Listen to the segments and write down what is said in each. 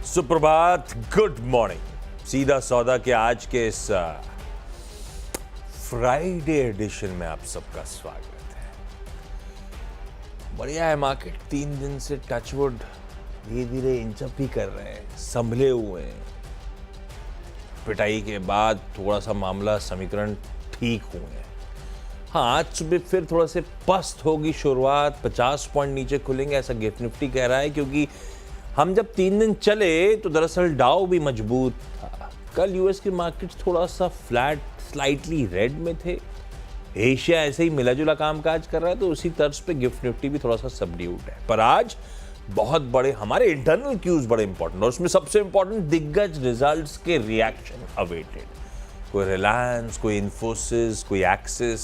सुप्रभात, good morning. सीधा सौदा के आज के इस फ्राइडे एडिशन में आप सबका स्वागत है। बढ़िया है मार्केट, 3 दिन से टचवुड धीरे धीरे इंचअप भी कर रहे हैं, संभले हुए हैं। पिटाई के बाद थोड़ा सा मामला समीकरण ठीक हुए हैं। हाँ, आज सुबह फिर थोड़ा से पस्त होगी शुरुआत, 50 पॉइंट नीचे खुलेंगे ऐसा गिफ्ट निफ्टी कह रहा है, क्योंकि हम जब 3 दिन चले तो दरअसल डाउ भी मजबूत था। कल यूएस की मार्केट थोड़ा सा फ्लैट, स्लाइटली रेड में थे। एशिया ऐसे ही मिला जुला कामकाज कर रहा है, तो उसी तर्ज पे गिफ्ट निफ्टी भी थोड़ा सा सबड्यूड है। पर आज बहुत बड़े हमारे इंटरनल क्यूज बड़े इंपॉर्टेंट, और उसमें सबसे इंपॉर्टेंट दिग्गज रिजल्ट्स के रिएक्शन अवेटेड। कोई रिलायंस, कोई इन्फोसिस, कोई एक्सिस।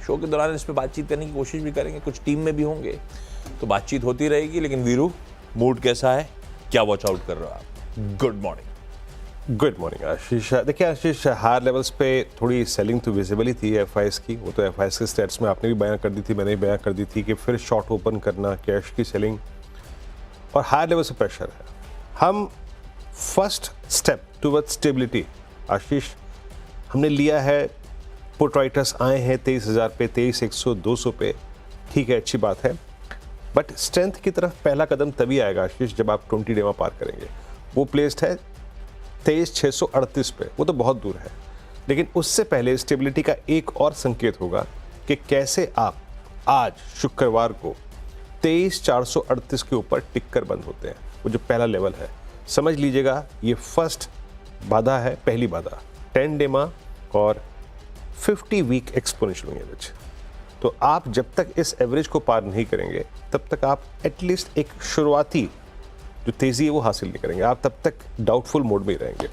शो के दौरान इस पर बातचीत करने की कोशिश भी करेंगे, कुछ टीम में भी होंगे तो बातचीत होती रहेगी। लेकिन वीरू, मूड कैसा है, क्या वॉच आउट कर रहे हो आप? गुड मॉर्निंग आशीष। देखिए आशीष, हायर लेवल्स पे थोड़ी सेलिंग तो विजिबल ही थी एफआईएस की। वो तो एफआईएस के स्टेट्स में आपने भी बयान कर दी थी, मैंने भी बयान कर दी थी कि फिर शॉर्ट ओपन करना, कैश की सेलिंग और हायर लेवल से प्रेशर है। हम फर्स्ट स्टेप टुवर्ड्स स्टेबिलिटी आशीष हमने लिया है। पुट राइटर्स आए हैं 23,000 पे, 23,100, 200 पे। ठीक है, अच्छी बात है, बट स्ट्रेंथ की तरफ पहला कदम तभी आएगा आशीष जब आप 20 डेमा पार करेंगे। वो प्लेस्ड है 23,638 पे, वो तो बहुत दूर है। लेकिन उससे पहले स्टेबिलिटी का एक और संकेत होगा कि कैसे आप आज शुक्रवार को 23,438 के ऊपर टिक कर बंद होते हैं। वो जो पहला लेवल है, समझ लीजिएगा ये फर्स्ट बाधा है, पहली बाधा 10 डेमा और 50 वीक एक्सपोनेंशियल एवरेज। तो आप जब तक इस एवरेज को पार नहीं करेंगे तब तक आप एटलीस्ट एक शुरुआती जो तेज़ी है वो हासिल नहीं करेंगे। आप तब तक डाउटफुल मोड में ही रहेंगे।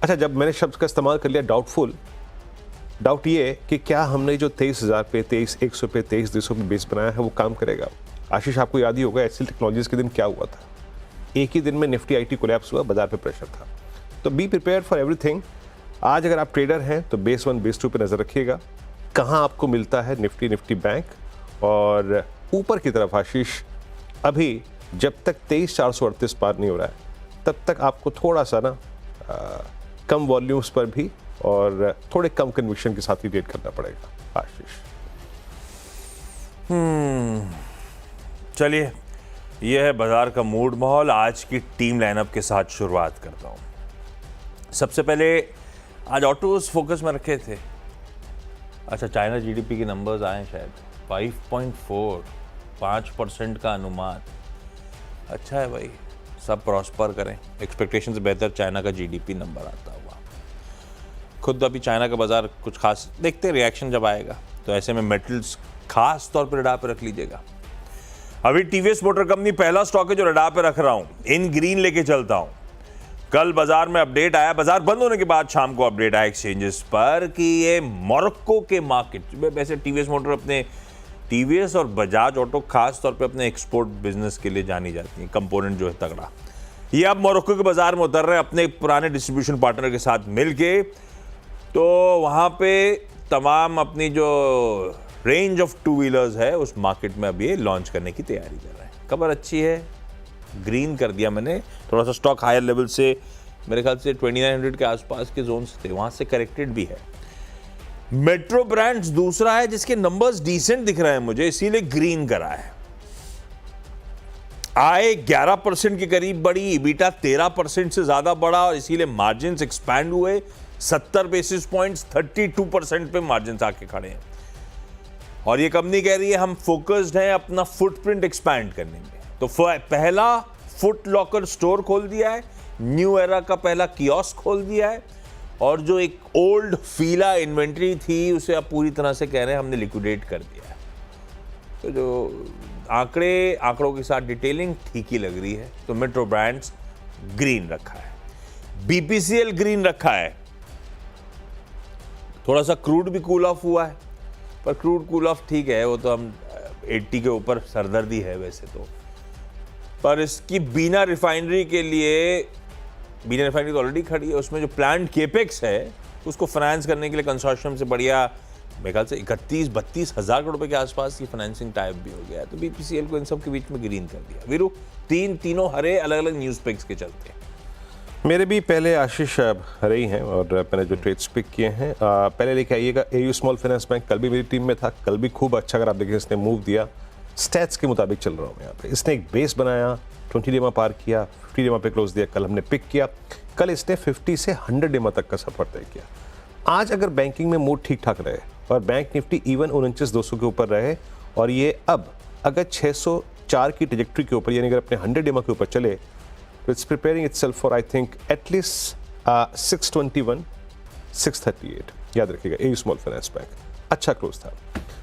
अच्छा, जब मैंने शब्द का इस्तेमाल कर लिया डाउटफुल, डाउट ये कि क्या हमने जो 23,000 पे, 23,100 पे, 23,200 पे बेस बनाया है वो काम करेगा। आशीष, आपको याद ही होगा एचसीएल टेक्नोलॉजीज के दिन क्या हुआ था। एक ही दिन में निफ्टी आईटी कोलैप्स हुआ, बाजार पे प्रेशर था। तो बी प्रिपेयर्ड फॉर एवरीथिंग। आज अगर आप ट्रेडर हैं तो बेस 1 बेस 2 पे नज़र रखिएगा, कहाँ आपको मिलता है निफ्टी बैंक। और ऊपर की तरफ आशीष, अभी जब तक 23,438 पार नहीं हो रहा है तब तक आपको थोड़ा सा ना कम वॉल्यूम्स पर भी और थोड़े कम कन्विक्शन के साथ ही ट्रेड करना पड़ेगा आशीष। चलिए, यह है बाजार का मूड माहौल। आज की टीम लाइनअप के साथ शुरुआत करता हूँ। सबसे पहले आज ऑटोज फोकस में रखे थे। अच्छा, चाइना जीडीपी के नंबर्स आए शायद 5.4, 5% का अनुमान। अच्छा है भाई, सब प्रॉस्पर करें। एक्सपेक्टेशन से बेहतर चाइना का जीडीपी नंबर आता हुआ। खुद अभी चाइना का बाजार कुछ खास देखते हैं, रिएक्शन जब आएगा तो ऐसे में मेटल्स खास तौर पर रडार पर रख लीजिएगा। अभी टीवीएस मोटर कंपनी पहला स्टॉक है जो रडार पर रख रहा हूं, इन ग्रीन लेके चलता हूं। कल बाजार में अपडेट आया, बाजार बंद होने के बाद शाम को अपडेट आया एक्सचेंजेस पर कि ये मोरक्को के मार्केट, वैसे टीवीएस मोटर अपने टीवीएस और बजाज ऑटो खास तौर पे अपने एक्सपोर्ट बिजनेस के लिए जानी जाती है, कंपोनेंट जो है तगड़ा, ये अब मोरक्को के बाजार में उतर रहे हैं अपने पुराने डिस्ट्रीब्यूशन पार्टनर के साथ मिलके। तो वहां पे तमाम अपनी जो रेंज ऑफ 2 व्हीलर्स है उस मार्केट में अभी लॉन्च करने की तैयारी कर रहे हैं। खबर अच्छी है, ग्रीन कर दिया मैंने। थोड़ा सा स्टॉक हायर लेवल से, मेरे ख्याल से 2900 के आसपास के जोन थे, वहां से करेक्टेड भी है। मेट्रो ब्रांड्स दूसरा है जिसके नंबर्स डिसेंट दिख रहे हैं मुझे, इसीलिए ग्रीन करा है। आय 11% के करीब बढ़ी, ईबीटा 13% से ज्यादा बढ़ा और इसीलिए मार्जिन एक्सपैंड हुए 70 बेसिस पॉइंट्स, 32% पे मार्जिन आके खड़े हैं। और ये कंपनी कह रही है हम फोकस्ड हैं अपना फुटप्रिंट एक्सपैंड करने में। तो पहला फुट लॉकर स्टोर खोल दिया है, न्यू एरा का पहला कियोस्क खोल दिया है, और जो एक ओल्ड फीला इन्वेंट्री थी उसे अब पूरी तरह से कह रहे हैं हमने लिक्विडेट कर दिया है। तो जो आंकड़ों के साथ डिटेलिंग ठीक ही लग रही है। तो मेट्रो ब्रांड्स ग्रीन रखा है, बीपीसीएल ग्रीन रखा है। थोड़ा सा क्रूड भी कूल ऑफ हुआ है, पर क्रूड कूल ऑफ ठीक है, वो तो हम 80 के ऊपर सरदर्दी है वैसे तो। पर इसकी बीना रिफाइनरी के लिए, बीना रिफाइनरी तो ऑलरेडी खड़ी है, उसमें जो प्लांट केपेक्स है उसको फाइनेंस करने के लिए कंसोर्शियम से बढ़िया मेरे ख्याल से 31-32 हज़ार करोड़ रुपए के आसपास की फाइनेंसिंग टाइप भी हो गया है। तो बीपीसीएल को इन सब के बीच में ग्रीन कर दिया। वीरू, तीनों हरे अलग अलग न्यूज़ पिक्स के चलते हैं। मेरे भी पहले आशीष हरे ही हैं और मैंने जो ट्रेड्स पिक किए हैं पहले लेके आइएगा एयू स्मॉल फाइनेंस बैंक। कल भी मेरी टीम में था, कल भी खूब अच्छा अगर आप देखें इसने मूव दिया। स्टैट्स के मुताबिक चल रहा हूँ मैं यहाँ पे। इसने एक बेस बनाया, 20 डेमा पार किया, 50 डेमा पे क्लोज दिया। कल हमने पिक किया, कल इसने 50 से 100 डेमा तक का सफर तय किया। आज अगर बैंकिंग में मूड ठीक ठाक रहे और बैंक निफ्टी इवन 49,200 के ऊपर रहे और ये अब अगर 604 की ट्रेजेक्ट्री के ऊपर यानी अगर अपने 100 डेमा के ऊपर चले तो it's preparing itself for I think at least 621, 638। याद रखिएगा एयू स्मॉल फाइनेंस बैंक अच्छा क्लोज था।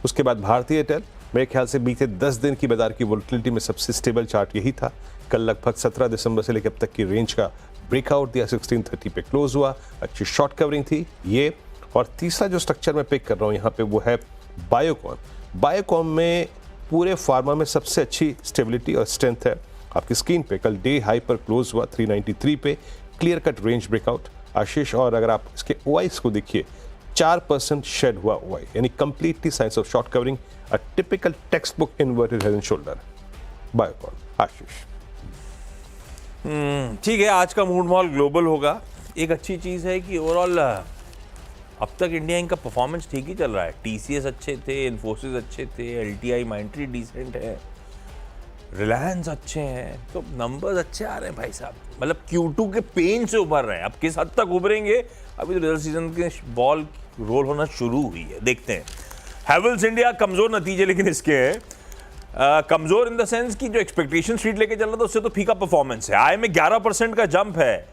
उसके बाद भारतीय एयरटेल, मेरे ख्याल से बीते 10 दिन की बाजार की वोलेटिलिटी में सबसे स्टेबल चार्ट यही था। कल लगभग 17 दिसंबर से लेकर अब तक की रेंज का ब्रेकआउट दिया, 1630 पे क्लोज हुआ, अच्छी शॉर्ट कवरिंग थी ये। और तीसरा जो स्ट्रक्चर मैं पिक कर रहा हूँ यहाँ पे वो है बायोकॉन। बायोकॉन में पूरे फार्मा में सबसे अच्छी स्टेबिलिटी और स्ट्रेंथ है। आपकी स्क्रीन पे कल डे हाई पर क्लोज हुआ 393 पे, क्लियर कट रेंज ब्रेकआउट आशीष। और अगर आप इसके ओआईस को देखिए 4% शेड हुआ ओआई, यानी completely science of short covering, a typical textbook inverted head and shoulder Biocon. Ashish ठीक है, आज का मूड माहौल ग्लोबल होगा। एक अच्छी चीज़ है कि ओवरऑल अब तक इंडिया इनका परफॉर्मेंस ठीक ही चल रहा है। टीसीएस अच्छे थे, इन्फोसिस अच्छे थे, एलटीआई माइंट्री डिसेंट है, रिलायंस अच्छे हैं, तो नंबर्स अच्छे आ रहे हैं भाई साहब। मतलब Q2 के पेन से उभर रहे हैं। अब किस हद तक उभरेंगे, अभी तो रिजल्ट सीजन के बॉल रोल होना शुरू हुई है, देखते हैं। हैवेल्स इंडिया कमजोर नतीजे लेकिन इसके हैं, कमजोर इन द सेंस कि जो एक्सपेक्टेशन स्ट्रीट लेके चल रहा था उससे तो फीका परफॉर्मेंस है। आय में 11% का जंप है,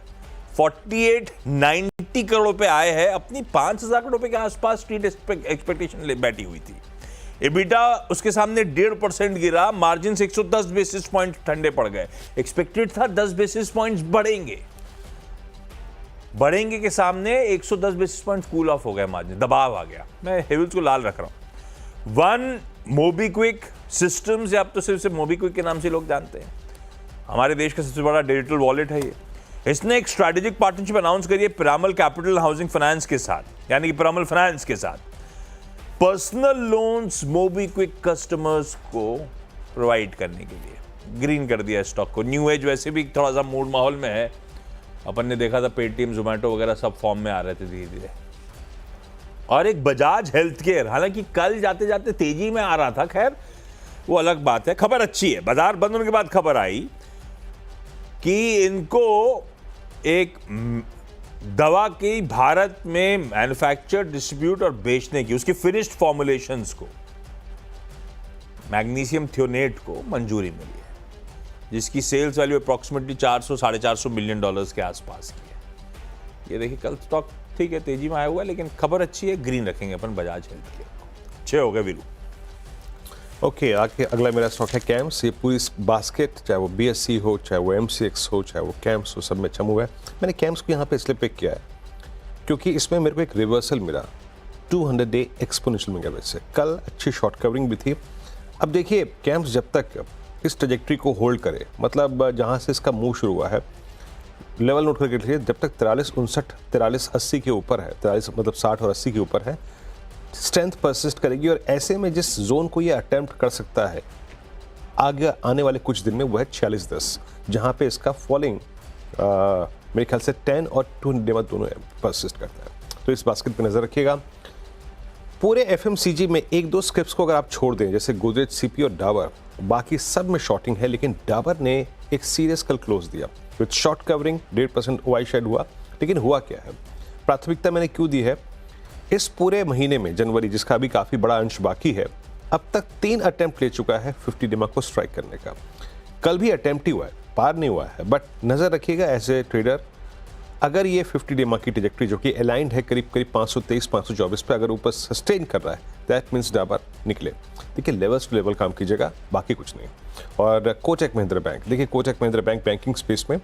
4890 करोड़ रुपए आए हैं, अपनी 5000 करोड़ रुपए के आसपास स्ट्रीट एक्सपेक्टेशन बैठी हुई थी। एबिटा उसके सामने 1.5% गिरा, मार्जिन 110 बेसिस पॉइंट ठंडे पड़ गए। एक्सपेक्टेड था 10 बेसिस पॉइंट्स बढ़ेंगे के सामने 110 बेसिस पॉइंट कूल ऑफ हो गया, मार्जिन दबाव आ गया। मैं हेवल्स को लाल रख रहा हूं। वन मोबीक्विक सिस्टम्स, या अब तो सिर्फ मोबीक्विक के नाम से लोग जानते हैं, हमारे देश का सबसे बड़ा डिजिटल वॉलेट है ये। इसने एक स्ट्रेटेजिक पार्टनरशिप अनाउंस करी है पिरामल कैपिटल हाउसिंग फाइनेंस के साथ, यानी कि पिरामल फाइनेंस के साथ पर्सनल लोन्स मोबीक्विक कस्टमर्स को प्रोवाइड करने के लिए। ग्रीन कर दिया स्टॉक को। न्यू एज वैसे भी थोड़ा सा मूड माहौल में है, अपन ने देखा था पेटीएम, जोमेटो वगैरह सब फॉर्म में आ रहे थे धीरे धीरे। और एक बजाज हेल्थ केयर, हालांकि कल जाते जाते तेजी में आ रहा था, खैर वो अलग बात है। खबर अच्छी है, बाजार बंद होने के बाद खबर आई कि इनको एक दवा की भारत में मैन्युफैक्चर, डिस्ट्रीब्यूट और बेचने की, उसकी फिनिश्ड फॉर्मुलेशंस को, मैग्नीशियम थियोनेट को मंजूरी मिली है, जिसकी sales value approximately 400-450 million dollars के आसपास की है। ये देखिए कल स्टॉक ठीक है तेजी में आया हुआ है, लेकिन खबर अच्छी है, ग्रीन रखेंगे अपन बजाज हेल्थ केयर। 6 हो गए वीरू। ओके, आगे अगला मेरा स्टॉक है कैम्स। ये पूरी बास्केट, चाहे वो BSE हो, चाहे वो MCX हो, चाहे वो कैम्स हो, सब में अच्छा मूव है। मैंने कैम्स को यहाँ पे इसलिए पिक किया है क्योंकि इसमें मेरे को एक रिवर्सल मिला 200 डे एक्सपोनेंशियल मिल गया। वैसे कल अच्छी शॉर्ट कवरिंग भी थी। अब देखिए कैम्स जब तक इस ट्रेजेक्ट्री को होल्ड करे, मतलब जहाँ से इसका मूव शुरू हुआ है, लेवल नोट करके रखिए, जब तक 43.59, 43.80 के ऊपर है, 43 मतलब 60 और 80 के ऊपर है, स्ट्रेंथ परसिस्ट करेगी। और ऐसे में जिस जोन को ये अटेम्प्ट कर सकता है आगे आने वाले कुछ दिन में वो है 46.10, जहाँ पे इसका फॉलिंग मेरे ख्याल से 10 और 200 डेमा दोनों परसिस्ट करता है। तो इस बास्केट पे नज़र रखिएगा। पूरे FMCG में 1-2 स्क्रिप्ट्स को अगर आप छोड़ दें, जैसे गोदरेज, CP और डाबर, बाकी सब में शॉर्टिंग है, लेकिन डाबर ने एक सीरियस कल क्लोज दिया with short covering, 1.5% OI shed हुआ। लेकिन हुआ क्या है, प्राथमिकता मैंने क्यों दी है, इस पूरे महीने में जनवरी, जिसका अभी काफ़ी बड़ा अंश बाकी है, अब तक 3 अटेम्प्ट ले चुका है 50 डेमा को स्ट्राइक करने का। कल भी अटेम्प्ट ही हुआ है, पार नहीं हुआ है। बट नज़र रखिएगा एज ए ट्रेडर, अगर ये 50 डेमा की ट्रेजेक्ट्री जो कि अलाइंड है करीब 523-524 पे, अगर ऊपर सस्टेन कर रहा है, दैट मीन्स डाबर निकले। देखिए लेवल्स टू लेवल काम कीजिएगा, बाकी कुछ नहीं। और कोटक महिंद्रा बैंक, देखिए Kotak Mahindra bank banking space में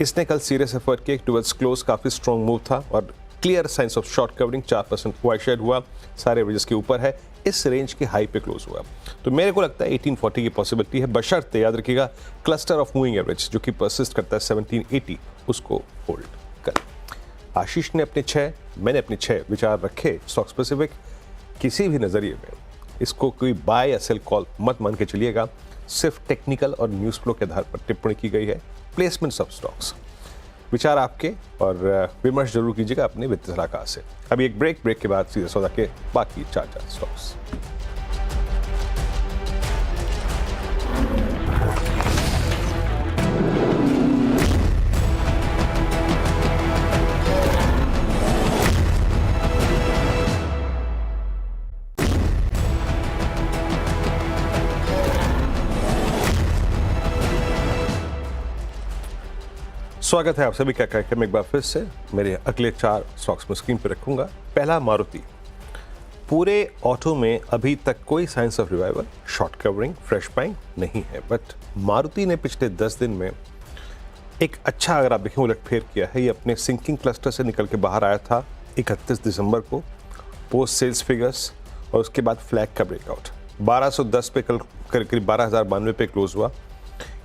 इसने कल सीरियस एफर्ट किया, टुवर्ड्स क्लोज काफ़ी स्ट्रॉन्ग मूव था और clear signs of short covering, 4% OI shed हुआ, सारे एवरेजेस के ऊपर है, इस रेंज के हाई पे क्लोज हुआ। तो मेरे को लगता है 1840 की पॉसिबिलिटी है, बशर्ते याद रखिएगा क्लस्टर ऑफ मूविंग एवरेज जो कि परसिस्ट करता है 1780, उसको होल्ड कर। आशीष ने अपने 6, मैंने अपने 6 विचार रखे स्टॉक स्पेसिफिक। किसी भी नज़रिए में इसको कोई बाय या सेल कॉल मत मान के चलिएगा। सिर्फ टेक्निकल और न्यूज़ फ्लो के आधार पर टिप्पणी की गई है। प्लेसमेंट्स ऑफ स्टॉक्स, विचार आपके, और विमर्श जरूर कीजिएगा अपने वित्तीय सलाहकार से। अभी एक ब्रेक के बाद सीधे सौदा के बाकी चार स्टॉक्स। स्वागत है आप सभी का कार्यक्रम। एक बार फिर से मेरे अगले चार स्टॉक्स में स्क्रीन पर रखूंगा। पहला मारुति। पूरे ऑटो में अभी तक कोई science of revival, short covering, fresh buying नहीं है, बट मारुति ने पिछले 10 दिन में एक अच्छा, अगर आप देखें, उलटफेर किया है। ये अपने सिंकिंग क्लस्टर से निकल के बाहर आया था 31 दिसंबर को, पोस्ट सेल्स फिगर्स और उसके बाद फ्लैग का ब्रेकआउट 1210 पे कल करीब 12,092 पे क्लोज हुआ।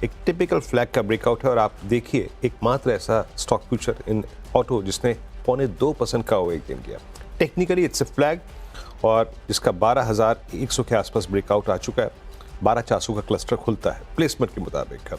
एक टिपिकल फ्लैग का ब्रेकआउट है और आप देखिए एकमात्र ऐसा स्टॉक फ्यूचर इन ऑटो जिसने 0.2% का ओवर गेन किया। टेक्निकली इट्स ए फ्लैग और जिसका 12,100 के आसपास ब्रेकआउट आ चुका है। 12,400 का क्लस्टर खुलता है प्लेसमेंट के मुताबिक।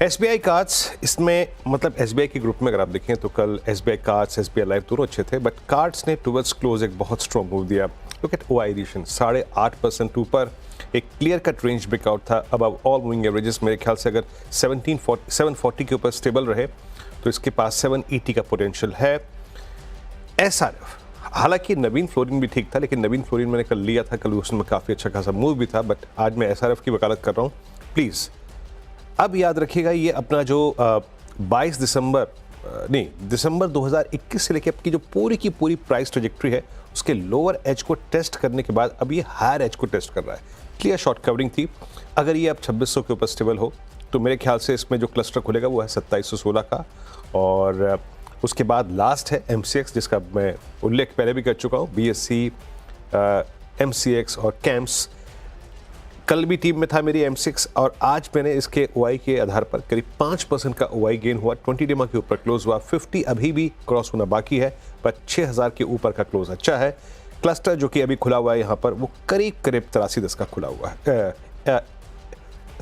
SBI कार्ड्स, इसमें मतलब SBI के ग्रुप में अगर आप देखें तो कल SBI कार्ड्स, SBI लाइफ दोनों अच्छे थे, बट कार्ड्स ने टुवर्ड्स क्लोज एक बहुत स्ट्रॉन्ग मूव दिया। लुक एट OI एडिशन 8.5% ऊपर, एक क्लियर कट रेंज ब्रेकआउट था अबव ऑल मूविंग एवरेजेस। मेरे ख्याल से अगर 740 के ऊपर स्टेबल रहे तो इसके पास 780 का पोटेंशियल है। SRF, हालांकि नवीन फ्लोरिन भी ठीक था, लेकिन नवीन फ्लोरिन मैंने कल लिया था, कल उसमें काफ़ी अच्छा खासा मूव भी था, बट आज मैं SRF की वकालत कर रहा हूँ। प्लीज़ अब याद रखिएगा, ये अपना जो 22 दिसंबर 2021 से लेकर अब की जो पूरी की पूरी प्राइस ट्रेजेक्ट्री है, उसके लोअर एज को टेस्ट करने के बाद अब ये हायर एज को टेस्ट कर रहा है। क्लियर शॉर्ट कवरिंग थी। अगर ये अब 2600 के ऊपर स्टेबल हो तो मेरे ख्याल से इसमें जो क्लस्टर खुलेगा वो है 2716 का, और उसके बाद लास्ट है MCX, जिसका मैं उल्लेख पहले भी कर चुका हूँ। BSE, MCX और कैम्प्स। कल भी टीम में था मेरी MCX, और आज मैंने इसके OI के आधार पर करीब 5% का OI गेन हुआ। 20 डेमा के ऊपर क्लोज हुआ। 50 अभी भी क्रॉस होना बाकी है, पर 6000 के ऊपर का क्लोज अच्छा है। क्लस्टर जो कि अभी खुला हुआ है यहाँ पर, वो करीब 8310 का खुला हुआ है,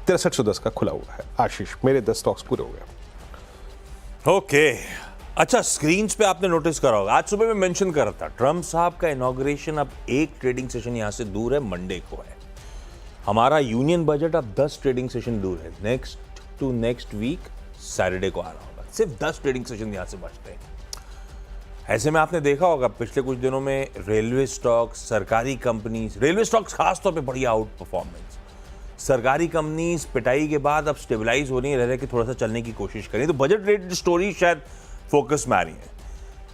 6310 का खुला हुआ है। आशीष, मेरे 10 स्टॉक्स पूरे हो गए। ओके अच्छा, स्क्रीन पे आपने नोटिस करा होगा, आज सुबह मैं मेंशन कर रहा था, ट्रम्प साहब का इनॉग्रेशन अब एक ट्रेडिंग सेशन यहाँ से दूर है, मंडे को है। हमारा यूनियन बजट अब 10 ट्रेडिंग सेशन दूर है, नेक्स्ट वीक सैटरडे को आ रहा होगा। सिर्फ 10 ट्रेडिंग सेशन यहाँ से बचते हैं। ऐसे में आपने देखा होगा पिछले कुछ दिनों में रेलवे स्टॉक्स, सरकारी कंपनीज, रेलवे स्टॉक्स खासतौर पे बढ़िया आउट परफॉर्मेंस। सरकारी कंपनीज पिटाई के बाद अब स्टेबलाइज हो रही है, कि थोड़ा सा चलने की कोशिश करें, तो बजट रेटेड स्टोरी शायद फोकस में आ रही है।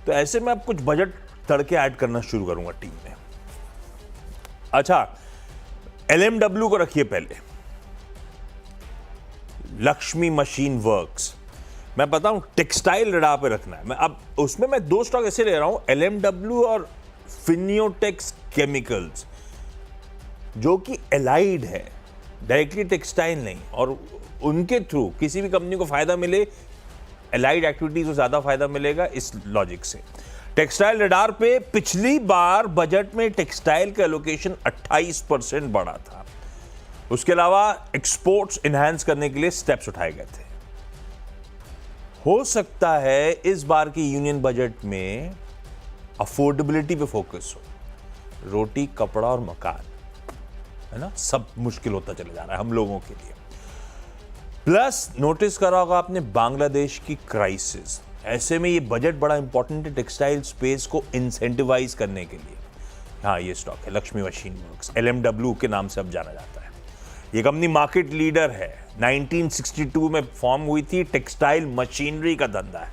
तो ऐसे में अब कुछ बजट तड़के ऐड करना शुरू करूंगा टीम में। अच्छा, LMW को रखिए पहले, लक्ष्मी मशीन वर्क्स। मैं बताऊं, टेक्सटाइल रडार पे रखना है। मैं अब उसमें मैं 2 स्टॉक ऐसे ले रहा हूं, LMW और फिनियोटेक्स केमिकल्स, जो कि एलाइड है, डायरेक्टली टेक्सटाइल नहीं, और उनके थ्रू किसी भी कंपनी को फायदा मिले, एलाइड एक्टिविटीज को ज्यादा फायदा मिलेगा, इस लॉजिक से। टेक्सटाइल रडार पे पिछली बार बजट में टेक्सटाइल का एलोकेशन 28% बढ़ा था। उसके अलावा एक्सपोर्ट्स इनहैंस करने के लिए स्टेप्स उठाए गए थे। हो सकता है इस बार की यूनियन बजट में अफोर्डेबिलिटी पे फोकस हो। रोटी, कपड़ा और मकान, है ना, सब मुश्किल होता चला जा रहा है हम लोगों के लिए। प्लस नोटिस करा होगा आपने बांग्लादेश की क्राइसिस। ऐसे में ये बजट बड़ा इंपॉर्टेंट है टेक्सटाइल स्पेस को इंसेंटिवाइज करने के लिए। हाँ, ये स्टॉक है लक्ष्मी मशीन वर्क्स, LMW के नाम से अब जाना जाता है। ये कंपनी मार्केट लीडर है, 1962 में फॉर्म हुई थी, टेक्सटाइल मशीनरी का धंधा है,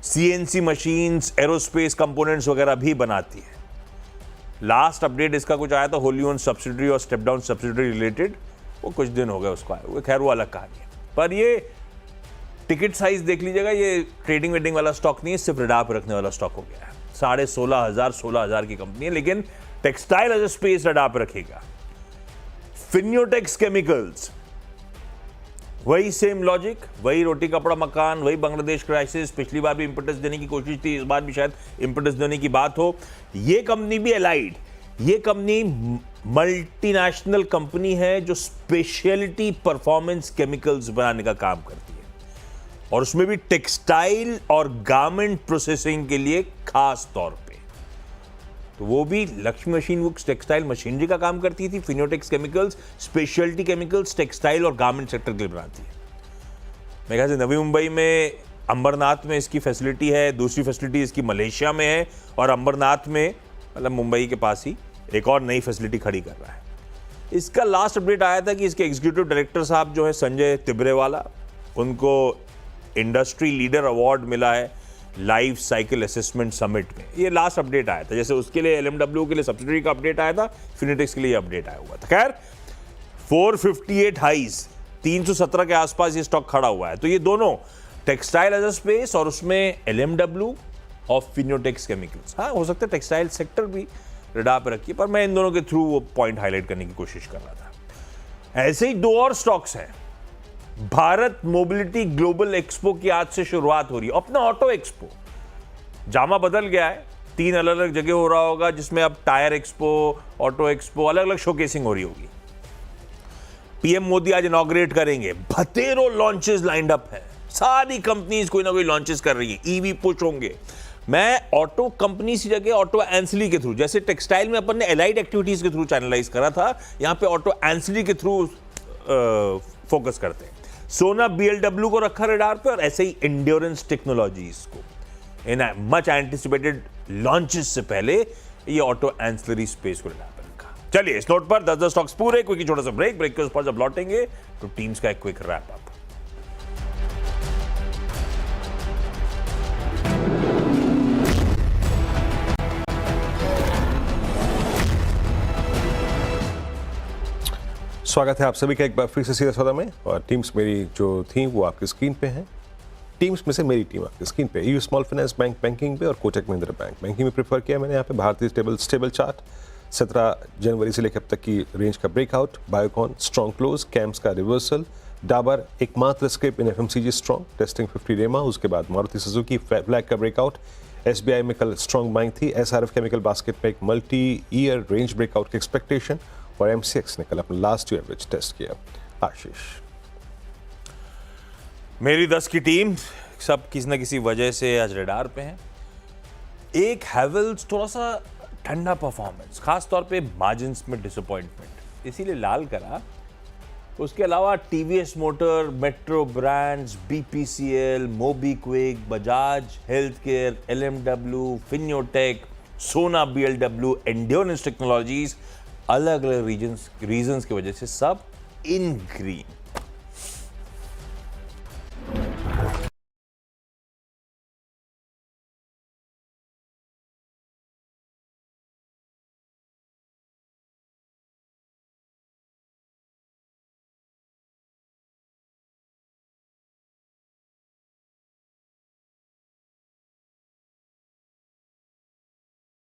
CNC मशीन्स, एरोस्पेस कंपोनेंट्स वगैरह भी बनाती है। लास्ट अपडेट इसका कुछ आया था, होली ओन सब्सिडरी और स्टेप डाउन सब्सिडरी रिलेटेड, वो कुछ दिन हो गए उसको आए, वो खैर वो अलग कहानी है। पर ये टिकट साइज देख लीजिएगा, ये ट्रेडिंग वेडिंग वाला स्टॉक नहीं है, सिर्फ रडार पर रखने वाला स्टॉक हो गया है। 16,500 की कंपनी है, लेकिन textile as a space radar पर रखेगा। फिनियोटेक्स केमिकल्स, वही सेम लॉजिक, वही रोटी कपड़ा मकान, वही बांग्लादेश क्राइसिस। पिछली बार भी इम्पेटस देने की कोशिश थी, इस बार भी शायद इम्पेटस देने की बात हो। ये कंपनी भी एलाइड, ये कंपनी मल्टीनेशनल कंपनी है जो स्पेशलिटी परफॉर्मेंस केमिकल्स बनाने का काम करती है, और उसमें भी टेक्सटाइल और गारमेंट प्रोसेसिंग के लिए खास तौर पे। तो वो भी Lakshmi machine works textile machinery का काम करती थी, Fineotex chemicals speciality chemicals textile और गारमेंट सेक्टर के लिए बनाती है। मेरे ख्याल से नवी मुंबई में अंबरनाथ में इसकी फैसिलिटी है, दूसरी फैसिलिटी इसकी मलेशिया में है, और अंबरनाथ में मतलब मुंबई के पास ही एक और नई फैसिलिटी खड़ी कर रहा है। इसका लास्ट अपडेट आया था कि इसके एग्जीक्यूटिव डायरेक्टर साहब जो है संजय तिब्रेवाला, उनको इंडस्ट्री लीडर अवार्ड मिला है लाइफ साइकिल असेसमेंट समिट में। ये लास्ट अपडेट आया था, जैसे उसके लिए LMW के लिए सब्सिडरी का अपडेट आया था, फिनिटेक्स के लिए अपडेट आया हुआ था। खैर 458 हाइज, 317 के आसपास ये स्टॉक खड़ा हुआ है। तो ये दोनों टेक्सटाइल एज अ स्पेस और उसमें LMW और फिनोटेक्स केमिकल्स, हाँ हो सकता है टेक्सटाइल सेक्टर भी रडार पर रखिए, पर मैं इन दोनों के थ्रू वो पॉइंट हाईलाइट करने की कोशिश कर रहा था। ऐसे ही दो और स्टॉक्स हैं। भारत मोबिलिटी ग्लोबल एक्सपो की आज से शुरुआत हो रही है, अपना ऑटो एक्सपो। जामा बदल गया है, 3 अलग अलग जगह हो रहा होगा, जिसमें अब टायर एक्सपो, ऑटो एक्सपो, अलग अलग शोकेसिंग हो रही होगी। पीएम मोदी आज इनॉग्रेट करेंगे, बतेरों लॉन्चेस लाइंड अप है, सारी कंपनीज कोई ना कोई लॉन्चेस कर रही है, ईवी पुश होंगे। मैं ऑटो कंपनी की जगह ऑटो एंसिलरी के थ्रू, जैसे टेक्सटाइल में अपन ने एलाइड एक्टिविटीज के थ्रू चैनलाइज करा था, यहां पे ऑटो एंसिलरी के थ्रू फोकस करते हैं। सोना BLW को रखा रडार पे, और ऐसे ही एंड्योरेंस टेक्नोलॉजीज को इन मच एंटिसिपेटेड लॉन्चेस से पहले ये ऑटो एंसिलरी स्पेस को रडार पे रखा। चलिए इस नोट पर 10 स्टॉक्स पूरे, क्विक छोटा सा ब्रेक के उस पर जब लौटेंगे तो टीम्स का एक क्विक रैप अप। स्वागत है आप सभी का एक बार फिर से सीधा सौदा में। और टीम्स मेरी जो थी वो आपकी स्क्रीन पे हैं। टीम्स में से मेरी टीम आपकी स्क्रीन पे, EU small finance bank banking पे, और कोटक महिंद्रा बैंक बैंकिंग में प्रेफर किया मैंने। यहाँ पे भारतीय स्टेबल चार्ट, 17 जनवरी से लेकर अब तक की रेंज का breakout, Biocon strong close, camps का रिवर्सल, डाबर एकमात्र स्क्रिप इन FMCG स्ट्रॉन्ग, टेस्टिंग 50 रेमा, उसके बाद मारुति सुजुकी फ्लैग का ब्रेकआउट। SBI में कल स्ट्रॉन्ग बाइंग थी। SRF केमिकल बास्केट में एक मल्टी ईयर रेंज ब्रेकआउट की एक्सपेक्टेशन, और MCX ने कल अपना लास्ट ईयर एवरेज टेस्ट किया। आशीष, मेरी 10 की टीम सब किसी न किसी वजह से आज रडार पे हैं। एक हैवेल्स थोड़ा सा ठंडा परफॉर्मेंस, खास तौर पे मार्जिन्स में डिसअपॉइंटमेंट, इसीलिए लाल करा। उसके अलावा TVS motor, metro brands, BPCL, MobiKwik, Bajaj health care, LMW, फिन्योटेक, सोना BLW, एंड्योरेंस टेक्नोलॉजीज, अलग अलग रीजंस की वजह से सब इन ग्रीन।